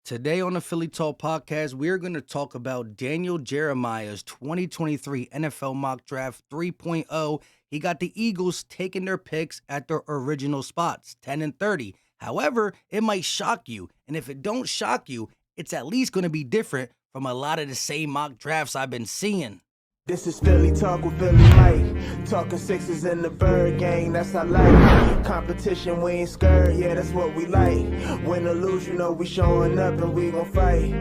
Today on the Philly Talk podcast, we're going to talk about Daniel Jeremiah's 2023 NFL Mock Draft 3.0. He got the Eagles taking their picks at their original spots, 10 and 30. However, it might shock you. And if it don't shock you, it's at least going to be different from a lot of the same mock drafts I've been seeing. This is Philly Talk with Philly Mike. Talking Sixers in the Bird Gang, that's our life. Competition, we ain't scared, yeah, that's what we like. Win or lose, you know we showing up and we gon' fight.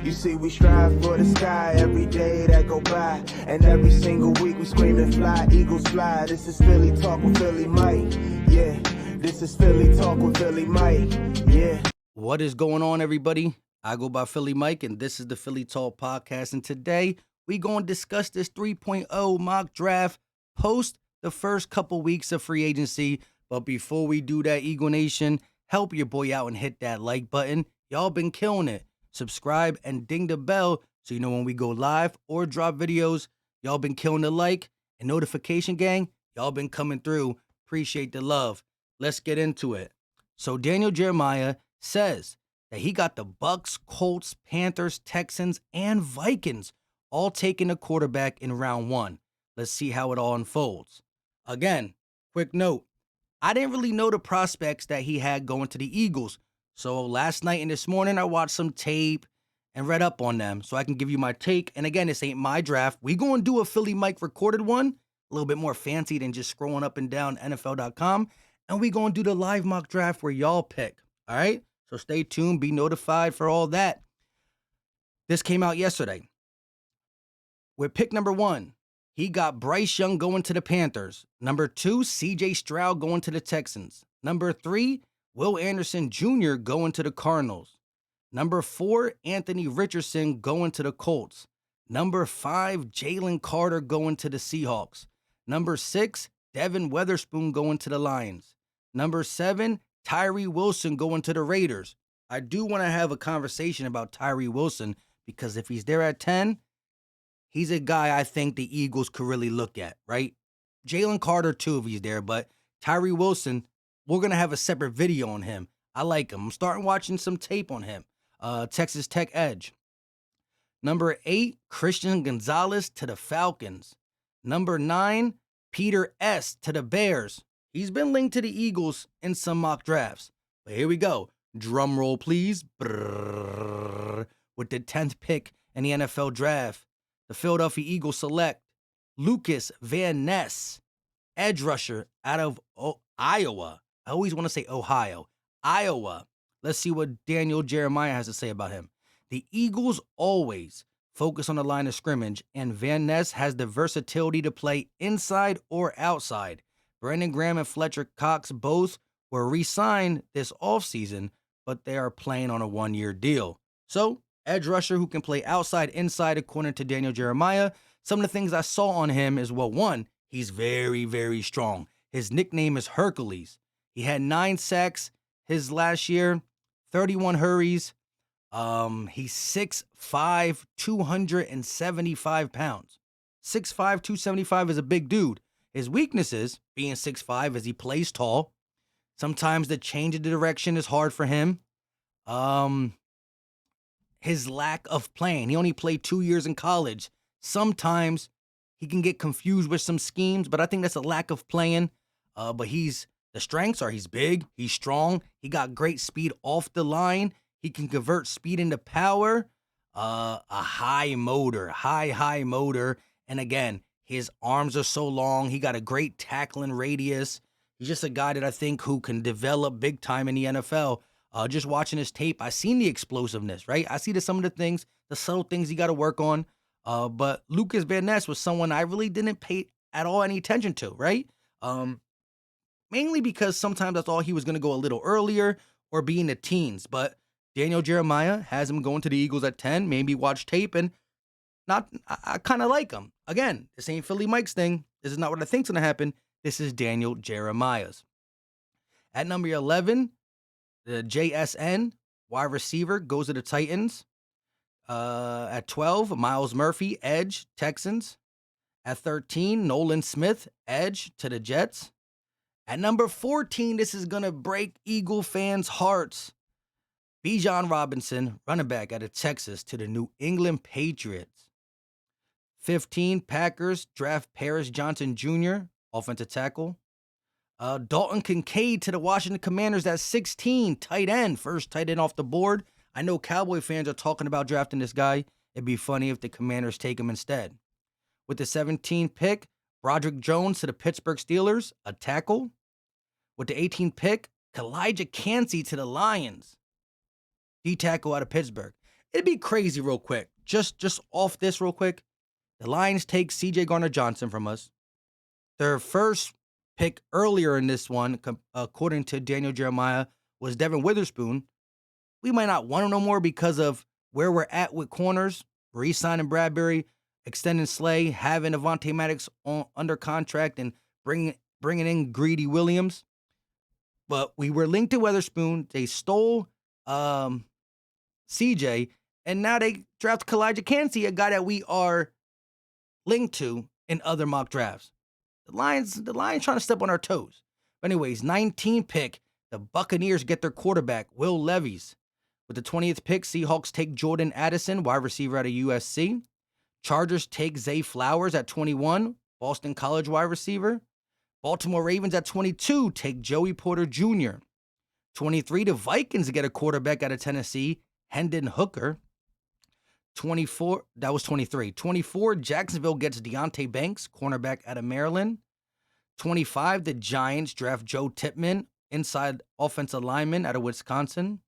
You see we strive for the sky every day that go by. And every single week we screaming fly, Eagles fly. This is Philly Talk with Philly Mike, yeah. This is Philly Talk with Philly Mike, yeah. What is going on, everybody? I go by Philly Mike, and this is the Philly Talk podcast. And today, we going to discuss this 3.0 mock draft post the first couple weeks of free agency. But before we do that, Eagle Nation, help your boy out and hit that like button. Y'all been killing it. Subscribe and ding the bell so you know when we go live or drop videos. Y'all been killing the like and notification gang. Y'all been coming through. Appreciate the love. Let's get into it. So Daniel Jeremiah says that he got the Bucks, Colts, Panthers, Texans, and Vikings all taking a quarterback in round one. Let's see how it all unfolds. Again, quick note, I didn't really know the prospects that he had going to the Eagles. So last night and this morning, I watched some tape and read up on them so I can give you my take. And again, this ain't my draft. We going to do a Philly Mike recorded one, a little bit more fancy than just scrolling up and down NFL.com. And we going to do the live mock draft where y'all pick. All right? So stay tuned. Be notified for all that. This came out yesterday. With pick number 1, he got Bryce Young going to the Panthers. Number 2, C.J. Stroud going to the Texans. Number 3, Will Anderson Jr. going to the Cardinals. Number 4, Anthony Richardson going to the Colts. Number 5, Jalen Carter going to the Seahawks. Number 6, Devin Witherspoon going to the Lions. Number 7, Tyree Wilson going to the Raiders. I do want to have a conversation about Tyree Wilson because if he's there at 10, he's a guy I think the Eagles could really look at, right? Jalen Carter, too, if he's there. But Tyree Wilson, we're going to have a separate video on him. I like him. I'm starting watching some tape on him. Texas Tech Edge. Number 8, Christian Gonzalez to the Falcons. Number 9, Peter S. to the Bears. He's been linked to the Eagles in some mock drafts. But here we go. Drum roll, please. Brrr. With the 10th pick in the NFL draft, the Philadelphia Eagles select Lucas Van Ness, edge rusher out of Iowa. I always want to say Ohio. Iowa. Let's see what Daniel Jeremiah has to say about him. The Eagles always focus on the line of scrimmage, and Van Ness has the versatility to play inside or outside. Brandon Graham and Fletcher Cox both were re-signed this offseason, but they are playing on a one-year deal. So, edge rusher who can play outside, inside, according to Daniel Jeremiah. Some of the things I saw on him is, well, 1, he's very, very strong. His nickname is Hercules. He had 9 sacks his last year, 31 hurries. He's 6'5", 275 pounds. 6'5", 275 is a big dude. His weaknesses, being 6'5", is he plays tall. Sometimes the change of direction is hard for him. His lack of playing. He only played 2 years in college. Sometimes he can get confused with some schemes, but I think that's a lack of playing. But the strengths are he's big, he's strong, he got great speed off the line, he can convert speed into power, a high motor, high motor. And again, his arms are so long, he got a great tackling radius. He's just a guy that I think who can develop big time in the NFL. Just watching his tape, I seen the explosiveness, right? I see some of the things, the subtle things he got to work on. But Lucas Van Ness was someone I really didn't pay at all any attention to, right? Mainly because sometimes I thought he was going to go a little earlier or be in the teens. But Daniel Jeremiah has him going to the Eagles at 10. Maybe watch tape and I kind of like him. Again, this ain't Philly Mike's thing. This is not what I think's going to happen. This is Daniel Jeremiah's. At number 11, the JSN wide receiver goes to the Titans. At 12, Myles Murphy, edge, Texans. At 13, Nolan Smith, edge, to the Jets. At number 14, this is going to break Eagle fans' hearts. Bijan Robinson, running back out of Texas, to the New England Patriots. 15, Packers draft Paris Johnson Jr., offensive tackle. Dalton Kincaid to the Washington Commanders at 16, tight end, first tight end off the board. I know Cowboy fans are talking about drafting this guy. It'd be funny if the Commanders take him instead. With the 17th pick, Broderick Jones to the Pittsburgh Steelers, a tackle. With the 18th pick, Kalijah Cansey to the Lions, D-tackle out of Pittsburgh. It'd be crazy real quick. Just off this real quick. The Lions take C.J. Gardner-Johnson from us. Their first pick earlier in this one, according to Daniel Jeremiah, was Devin Witherspoon. We might not want him no more because of where we're at with corners, re-signing Bradbury, extending Slay, having Avonte Maddox under contract, and bringing in Greedy Williams. But we were linked to Witherspoon. They stole CJ, and now they draft Kalijah Cansey, a guy that we are linked to in other mock drafts. The Lions trying to step on our toes. But anyways, 19th pick, the Buccaneers get their quarterback, Will Levis. With the 20th pick, Seahawks take Jordan Addison, wide receiver out of USC. Chargers take Zay Flowers at 21, Boston College wide receiver. Baltimore Ravens at 22 take Joey Porter Jr. 23, the Vikings get a quarterback out of Tennessee, Hendon Hooker. 24, that was 23. 24, Jacksonville gets Deonte Banks, cornerback out of Maryland. 25, the Giants draft Joe Tippmann, inside offensive lineman out of Wisconsin.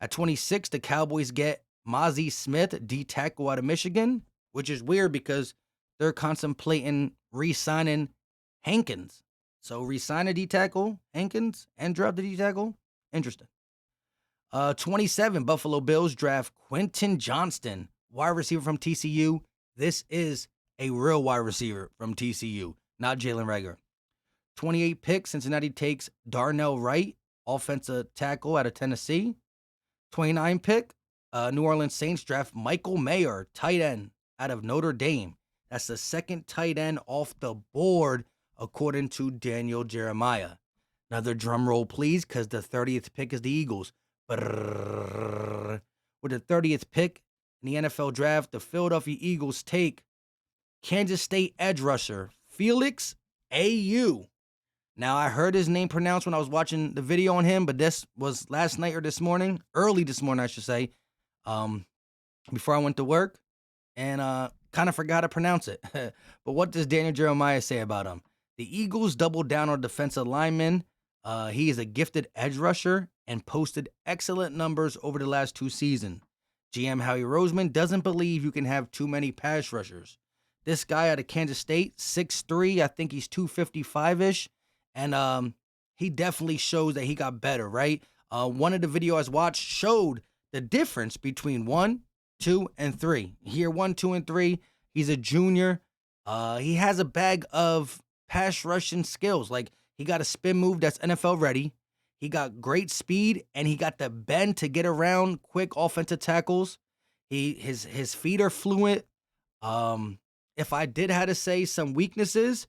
At 26, the Cowboys get Mazi Smith, D-tackle out of Michigan, which is weird because they're contemplating re-signing Hankins. So re-sign a D-tackle, Hankins, and draft the D-tackle? Interesting. 27, Buffalo Bills draft Quentin Johnston, wide receiver from TCU. This is a real wide receiver from TCU, not Jalen Reagor. 28 pick, Cincinnati takes Darnell Wright, offensive tackle out of Tennessee. 29 pick, New Orleans Saints draft Michael Mayer, tight end out of Notre Dame. That's the second tight end off the board, according to Daniel Jeremiah. Another drum roll, please, because the 30th pick is the Eagles. Brrr. With the 30th pick in the NFL draft, the Philadelphia Eagles take Kansas State edge rusher Felix A.U. Now, I heard his name pronounced when I was watching the video on him, but this was last night or this morning, early this morning, I should say, before I went to work, and kind of forgot to pronounce it. But what does Daniel Jeremiah say about him? The Eagles doubled down on defensive linemen. He is a gifted edge rusher and posted excellent numbers over the last 2 seasons. GM Howie Roseman doesn't believe you can have too many pass rushers. This guy out of Kansas State, 6'3", I think he's 255-ish, and he definitely shows that he got better, right? One of the videos I watched showed the difference between 1, 2, and 3. Here, 1, 2, and 3, he's a junior. He has a bag of pass rushing skills. Like, he got a spin move that's NFL ready. He got great speed, and he got the bend to get around quick offensive tackles. His feet are fluent. If I did have to say some weaknesses,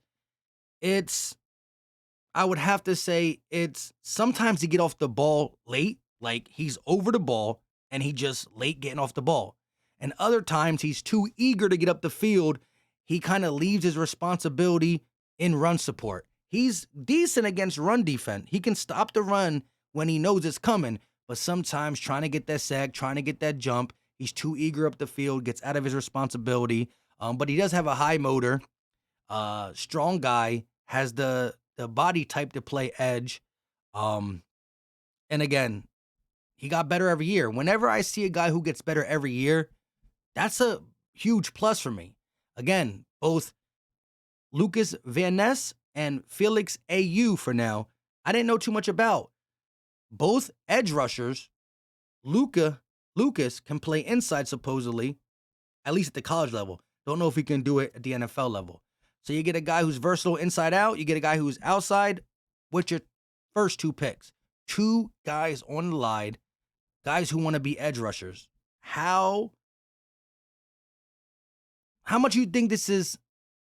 I would have to say it's sometimes he get off the ball late, like he's over the ball and he just late getting off the ball. And other times he's too eager to get up the field. He kind of leaves his responsibility in run support. He's decent against run defense. He can stop the run when he knows it's coming, but sometimes trying to get that sack, trying to get that jump, he's too eager up the field, gets out of his responsibility. But he does have a high motor, strong guy, has the body type to play edge. And again, he got better every year. Whenever I see a guy who gets better every year, that's a huge plus for me. Again, both Lucas Van Ness and Felix A.U. for now, I didn't know too much about. Both edge rushers, Lucas can play inside supposedly, at least at the college level. Don't know if he can do it at the NFL level. So you get a guy who's versatile inside out. You get a guy who's outside with your first 2 picks. 2 guys on the line, guys who want to be edge rushers. How much you think this is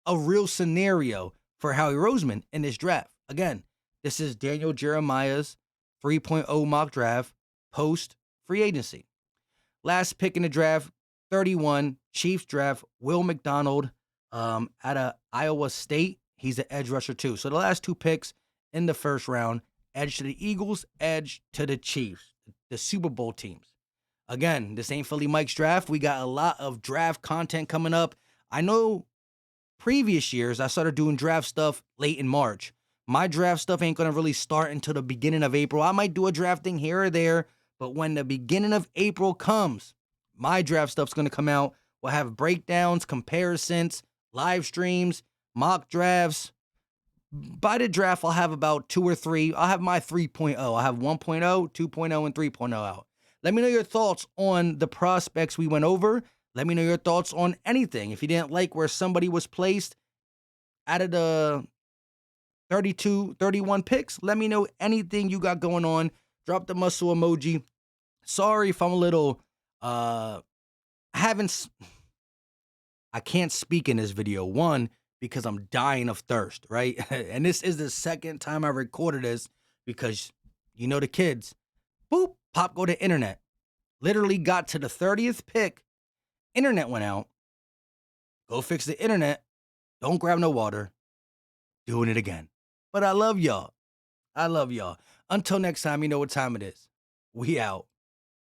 a real scenario for Howie Roseman in this draft? Again, this is Daniel Jeremiah's 3.0 mock draft post free agency. Last pick in the draft, 31, Chiefs draft, Will McDonald out of Iowa State. He's an edge rusher too. So the last 2 picks in the first round, edge to the Eagles, edge to the Chiefs, the Super Bowl teams. Again, this ain't Philly Mike's draft. We got a lot of draft content coming up. I know previous years I started doing draft stuff late in March. My draft stuff ain't going to really start until the beginning of April. I might do a drafting here or there, but when the beginning of April comes, my draft stuff's going to come out. We'll have breakdowns, comparisons, live streams, mock drafts. By the draft, I'll have about 2 or 3. I'll have my 3.0. I'll have 1.0, 2.0, and 3.0 out. Let me know your thoughts on the prospects we went over. Let me know your thoughts on anything. If you didn't like where somebody was placed out of the 32, 31 picks, let me know anything you got going on. Drop the muscle emoji. Sorry if I'm a little, I can't speak in this video. One, because I'm dying of thirst, right? And this is the second time I recorded this because, you know, the kids, boop, pop, go to internet. Literally got to the 30th pick. Internet went out. Go fix the internet. Don't grab no water. Doing it again. But I love y'all. I love y'all. Until next time, you know what time it is. We out.